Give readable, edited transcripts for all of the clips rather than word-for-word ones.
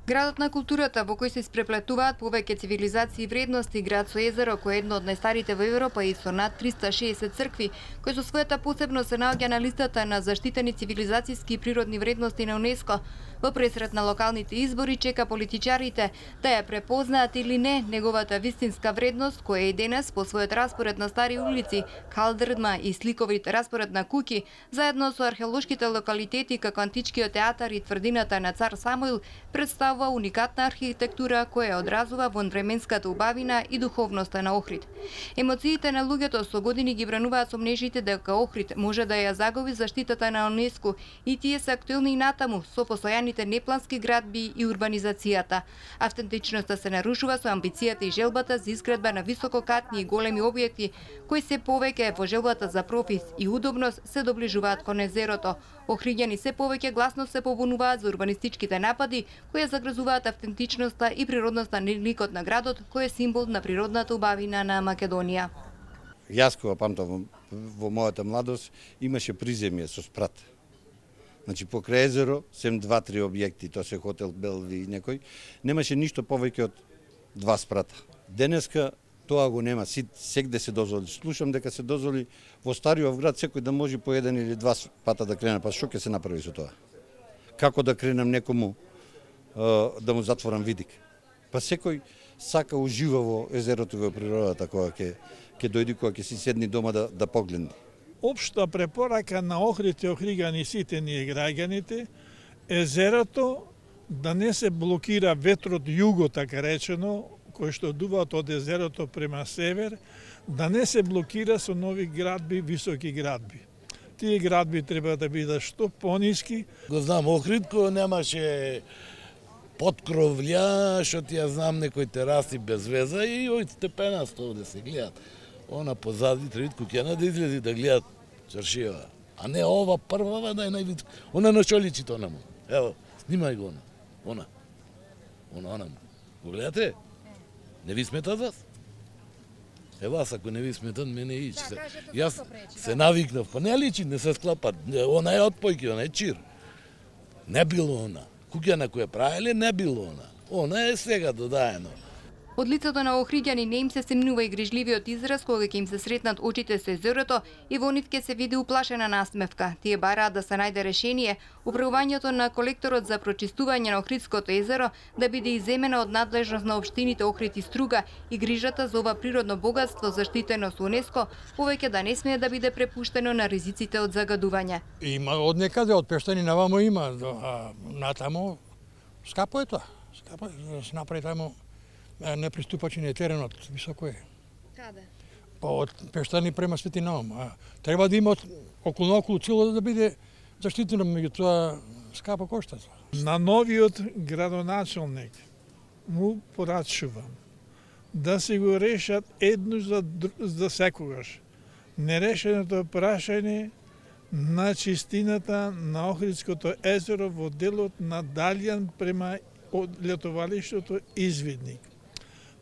Градот на културата во кој се испреплетуваат повеќе цивилизации и вредности, град со езеро кој е едно од најстарите во Европа и со над 360 цркви, кој со својата посебност се наоѓа на листата на заштитени цивилизацијски и природни вредности на УНЕСКО. Во пресред на локалните избори чека политичарите да ја препознаат или не неговата вистинска вредност, која е денес по својот распоред на стари улици, калдрма и сликовит распоред на куќи, заедно со археолошките локалитети како античкиот театар и тврдината на цар Самуил, представува уникатна архитектура која одразува вонвременската убавина и духовноста на Охрид. Емоциите на луѓето со години ги брануваат сомнежите дека Охрид може да ја загуби заштитата на УНЕСКО и тие се актуелни и натаму со постојаните неплански градби и урбанизацијата. Автентичноста се нарушува со амбицијата и желбата за изградба на висококатни и големи објекти, кои се повеќе во желбата за профит и удобност се доближуваат кон езерото. Охриѓани се повеќе гласно се побунуваат за урбанистичките напади кои загрозуваат автентичноста и природноста на ликот на градот, кој е символ на природната убавина на Македонија. Јас кога памтам во мојата младост имаше приземје со спрат. Значи покрај езеро, сем 2-3 објекти, тоа се хотел Белви и некој, немаше ништо повеќе од 2 спрата. Денеска тоа го нема, сегде се дозволи. Слушам дека се дозволи во Стариот град секој да може по 1 или 2 пата да крене, па што ќе се направи со тоа? Како да кренам некому да му затворам видик? Па секој сака ужива во езерото во природата кога ќе дојде, кога ќе си седни дома да погледне. Општа препорака на Охрид и охриѓани сите ние граѓаните, езерото да не се блокира ветрот југо, така речено, кој што дува од езерото према север, да не се блокира со нови градби, високи градби. Тие градби треба да бидат што пониски. Го знам Охрид, кој немаше подкровља, што ти ја знам некои тераси без веза и ој степенасто да се гледат. Она позади треба куќана да излези да гледат чаршијава. А не ова првава да е највид. Она на што личи тоа наму. Ево, снимај го она. Она. Го гледате? Не ви сметат вас? Ево, аз ако не ви сметат, мене ич. Јас се навикнав, па не личи, не се склапат. Она е од појки, она е чир. Не било она. Куќана која правеле, не било она. Она е сега додаено. Од лицето на охриѓани не им се стемнува и грижливиот израз кога ќе им се сретнат очите со езерото и во нив ќе се види уплашена насмевка. Тие бараат да се најде решение управувањето на колекторот за прочистување на Охридското езеро да биде иземено од надлежност на општините Охрид и Струга и грижата за ова природно богатство заштитено со УНЕСКО повеќе да не смее да биде препуштено на ризиците од загадување. Има од некаде од Пештани навамо има, натамо скапо е тоа. Скапо да се направи таму неприступачен е теренот, високо е. Каде? Па од Пештани према Свети Наум. Треба да има околу цело да биде заштитено, меѓутоа скапо кошта. На новиот градоначалник му порачувам да се го решат едно за секогаш. Нерешеното прашање на чистината на Охридското езеро во делот на Далјан према летовалиштето Извидник.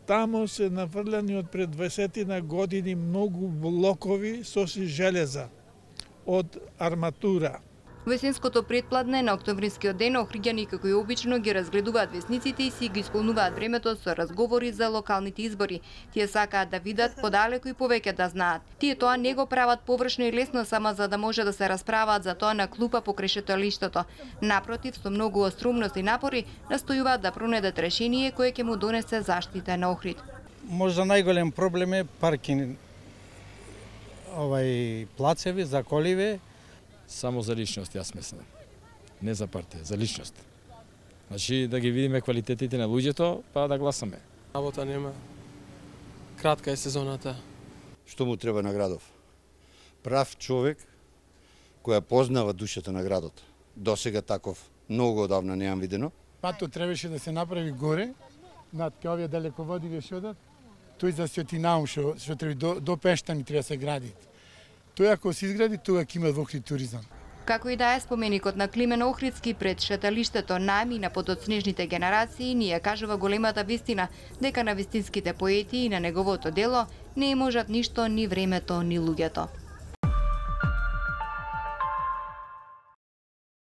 Тамо се наврляни од пред 20 години многу блокови со железа од арматура. Во есенското предпладне на октомврискиот ден охриѓани како и обично ги разгледуваат весниците и си ги исполнуваат времето со разговори за локалните избори. Тие сакаат да видат подалеку и повеќе да знаат. Тие тоа не го прават површно и лесно само за да може да се расправаат за тоа на клупа покрај шеталиштето. Напротив, со многу острумност и напори настојуваат да пронедат решение кое ќе му донесе заштита на Охрид. Можда најголем проблем е паркинг плацеви за коливе. Само за личност, јас мислам. Не за партија, за личност. Значи да ги видиме квалитетите на луѓето, па да гласаме. Работа нема. Кратка е сезоната. Што му треба на градов? Прав човек која познава душата на градот. Досега таков многу одавна неам видено. Патот требаше да се направи горе, над ке овие далеководиве што одат. Тој за Свети Наум што треба до Пештани треба се гради. Тој ако се изгради, тоа ќе има во Охрид туризам. Како и да е споменикот на Климен Охридски пред шеталиштето намина под одснежните генерации, ни ја кажува големата вистина дека на вистинските поети и на неговото дело не можат ништо ни времето ни луѓето.